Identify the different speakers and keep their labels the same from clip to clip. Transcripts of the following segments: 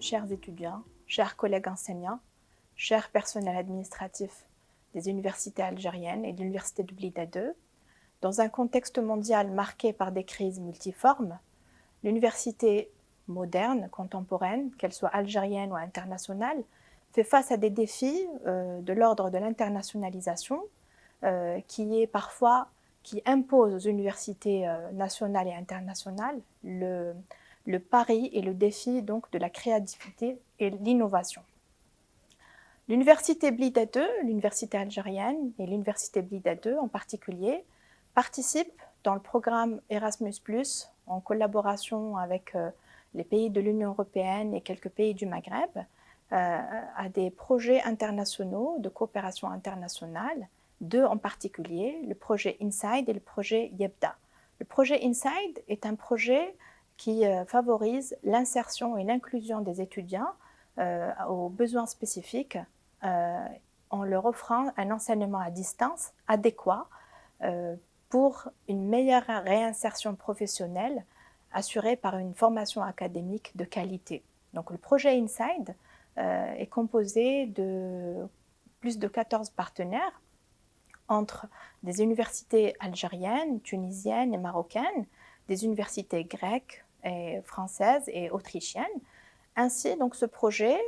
Speaker 1: chers étudiants, chers collègues enseignants, chers personnels administratifs des universités algériennes et de l'université de Blida II, dans un contexte mondial marqué par des crises multiformes, l'université moderne, contemporaine, qu'elle soit algérienne ou internationale, fait face à des défis de l'ordre de l'internationalisation qui impose aux universités nationales et internationales le pari et le défi donc de la créativité et l'innovation. L'université Blida II, l'université algérienne et l'université Blida II en particulier, participent dans le programme Erasmus+, en collaboration avec les pays de l'Union européenne et quelques pays du Maghreb, à des projets internationaux de coopération internationale, deux en particulier, le projet INSIDE et le projet YEBDA. Le projet INSIDE est un projet qui favorise l'insertion et l'inclusion des étudiants aux besoins spécifiques en leur offrant un enseignement à distance adéquat pour une meilleure réinsertion professionnelle assurée par une formation académique de qualité. Donc le projet INSIDE est composé de plus de 14 partenaires entre des universités algériennes, tunisiennes et marocaines, des universités grecques et françaises et autrichiennes. Ainsi, donc, ce projet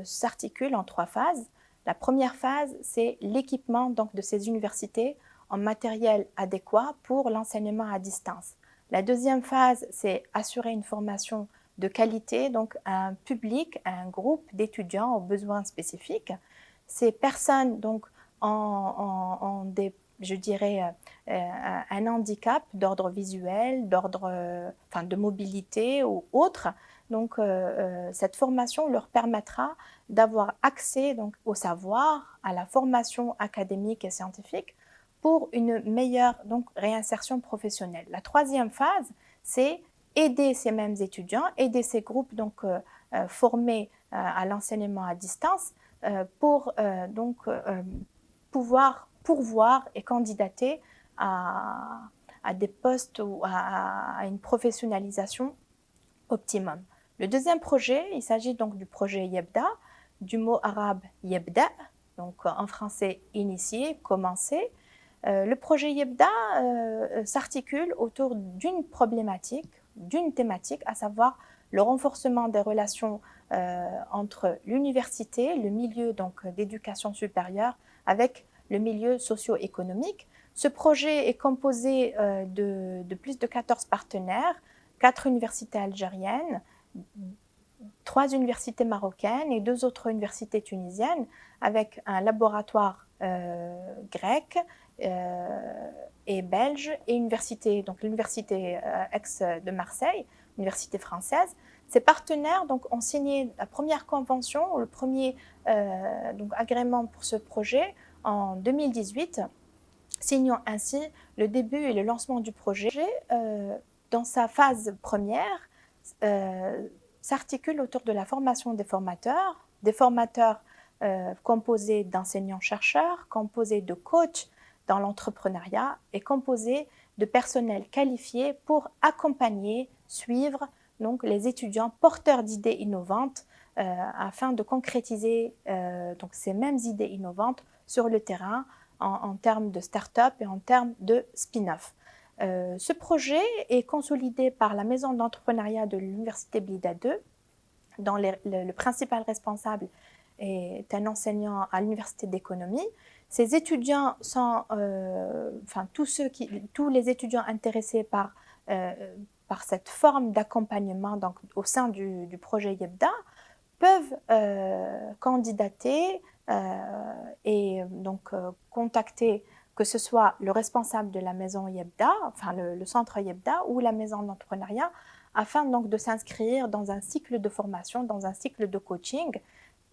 Speaker 1: s'articule en trois phases. La première phase, c'est l'équipement donc, de ces universités en matériel adéquat pour l'enseignement à distance. La deuxième phase, c'est assurer une formation de qualité, donc à un public, à un groupe d'étudiants aux besoins spécifiques. Ces personnes donc, ont je dirais, un handicap d'ordre visuel, de mobilité ou autre. Donc, cette formation leur permettra d'avoir accès donc, au savoir, à la formation académique et scientifique pour une meilleure donc, réinsertion professionnelle. La troisième phase, c'est aider ces mêmes étudiants, aider ces groupes donc, formés à l'enseignement à distance pour pouvoir pourvoir et candidater à des postes ou à une professionnalisation optimum. Le deuxième projet, il s'agit donc du projet YEBDA, du mot arabe yebda, donc en français initier, commencer. Le projet YEBDA s'articule autour d'une problématique, d'une thématique, à savoir le renforcement des relations entre l'université, le milieu d'éducation supérieure, avec le milieu socio-économique. Ce projet est composé de plus de 14 partenaires, 4 universités algériennes, 3 universités marocaines et 2 autres universités tunisiennes, avec un laboratoire grec et belge et l'université ex de Marseille, université française. Ces partenaires donc, ont signé la première convention, le premier agrément pour ce projet en 2018, signant ainsi le début et le lancement du projet. Dans sa phase première, s'articule autour de la formation des formateurs composés d'enseignants-chercheurs, composés de coachs dans l'entrepreneuriat et composés de personnel qualifié pour accompagner, suivre donc, les étudiants porteurs d'idées innovantes afin de concrétiser donc, ces mêmes idées innovantes sur le terrain en termes de start-up et en termes de spin-off. Ce projet est consolidé par la maison d'entrepreneuriat de l'université Blida II, dont le principal responsable est un enseignant à l'université d'économie. Ces étudiants sont, tous les étudiants intéressés par cette forme d'accompagnement au sein du projet YEBDA peuvent candidater et donc contacter que ce soit le responsable de la maison YEBDA, enfin le centre YEBDA ou la maison d'entrepreneuriat, afin donc de s'inscrire dans un cycle de formation, dans un cycle de coaching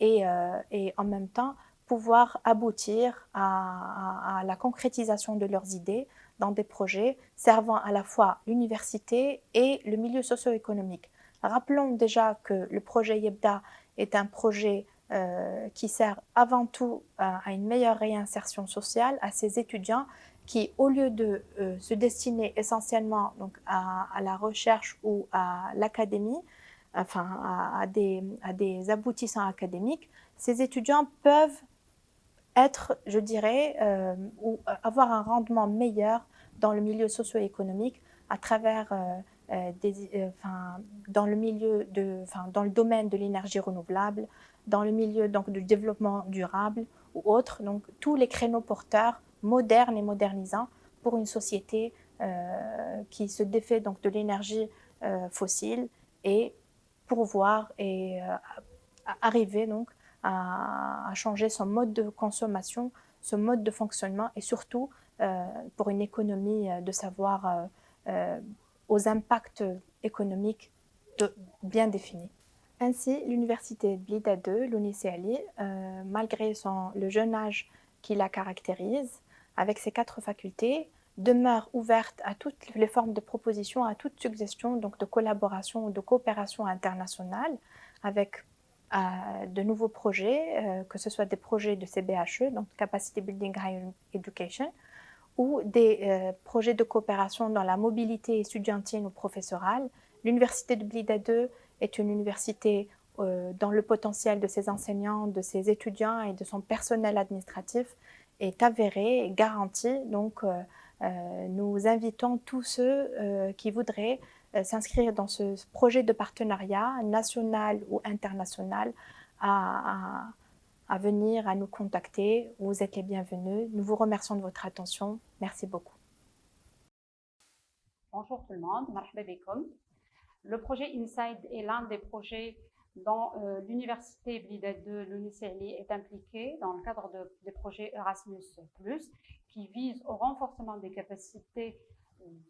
Speaker 1: et en même temps pouvoir aboutir à la concrétisation de leurs idées dans des projets servant à la fois l'université et le milieu socio-économique. Rappelons déjà que le projet YEBDA est un projet qui sert avant tout à une meilleure réinsertion sociale à ces étudiants qui, au lieu de se destiner essentiellement donc, à la recherche ou à l'académie, enfin, à des aboutissants académiques, ces étudiants peuvent être, je dirais, ou avoir un rendement meilleur dans le milieu socio-économique à travers dans le dans le domaine de l'énergie renouvelable, dans le milieu donc du développement durable ou autre. Donc tous les créneaux porteurs modernes et modernisants pour une société qui se défait donc de l'énergie fossile et pourvoir et arriver donc à changer son mode de consommation, son mode de fonctionnement et surtout pour une économie de savoir aux impacts économiques bien définis. Ainsi, l'université Blida 2, l'UNICELI, malgré le jeune âge qui la caractérise, avec ses 4 facultés, demeure ouverte à toutes les formes de propositions, à toute suggestion donc de collaboration ou de coopération internationale avec de nouveaux projets, que ce soit des projets de CBHE, donc Capacity Building Higher Education, ou des projets de coopération dans la mobilité estudiantine ou professorale. L'université de Blida 2 est une université dont le potentiel de ses enseignants, de ses étudiants et de son personnel administratif est avéré et garanti. Donc, nous invitons tous ceux qui voudraient s'inscrire dans ce projet de partenariat national ou international à venir, à nous contacter. Vous êtes les bienvenus. Nous vous remercions de votre attention. Merci beaucoup.
Speaker 2: Bonjour tout le monde, marhaba bikoum. Le projet InSide est l'un des projets dont l'université Blida 2, l'UNICELI, est impliquée dans le cadre des projets Erasmus+, qui visent au renforcement des capacités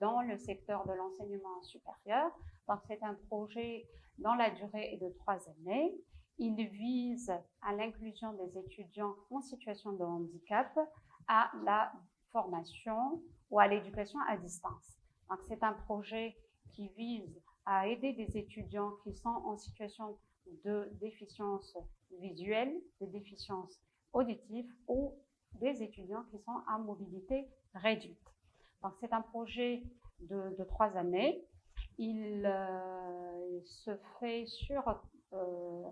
Speaker 2: dans le secteur de l'enseignement supérieur. Donc c'est un projet dont la durée est de 3 années. Il vise à l'inclusion des étudiants en situation de handicap, à la formation ou à l'éducation à distance. Donc c'est un projet qui vise à aider des étudiants qui sont en situation de déficience visuelle, de déficience auditive ou des étudiants qui sont à mobilité réduite. Donc c'est un projet de 3 années. Il se fait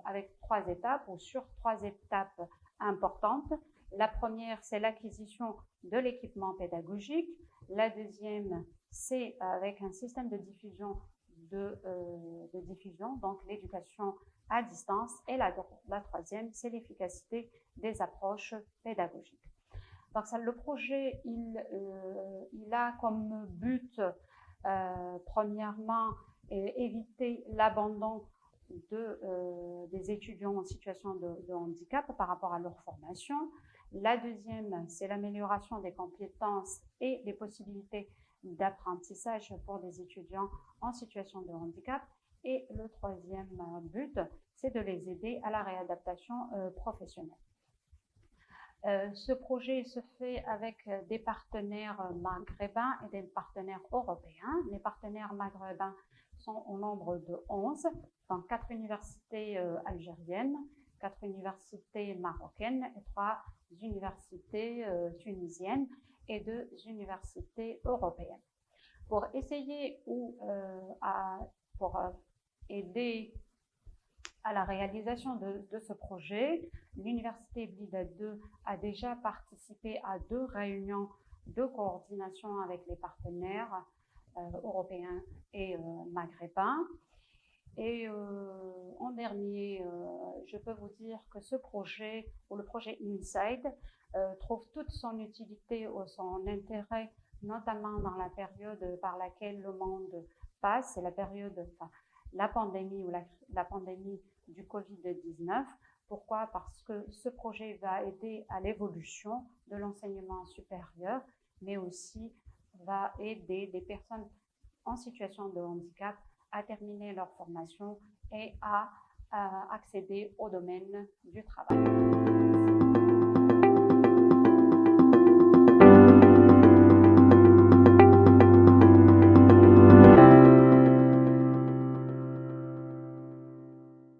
Speaker 2: avec 3 étapes ou sur 3 étapes importantes. La première, c'est l'acquisition de l'équipement pédagogique. La deuxième, c'est avec un système de diffusion, donc l'éducation à distance. Et la troisième, c'est l'efficacité des approches pédagogiques. Donc ça, le projet, il a comme but, premièrement, éviter l'abandon des étudiants en situation de handicap par rapport à leur formation. La deuxième, c'est l'amélioration des compétences et des possibilités d'apprentissage pour des étudiants en situation de handicap. Et le troisième but, c'est de les aider à la réadaptation professionnelle. Ce projet se fait avec des partenaires maghrébins et des partenaires européens. Les partenaires maghrébins sont au nombre de 11, dans 4 universités algériennes, 4 universités marocaines et 3 universités tunisiennes et 2 universités européennes. Pour essayer pour aider à la réalisation de ce projet, l'université Blida 2 a déjà participé à 2 réunions de coordination avec les partenaires européens et maghrébins. Et en dernier, je peux vous dire que ce projet, ou le projet InSide, trouve toute son utilité ou son intérêt, notamment dans la période par laquelle le monde passe, c'est la période, la pandémie ou la pandémie du Covid-19. Pourquoi? Parce que ce projet va aider à l'évolution de l'enseignement supérieur, mais aussi va aider des personnes en situation de handicap à terminer leur formation et à accéder au domaine du travail.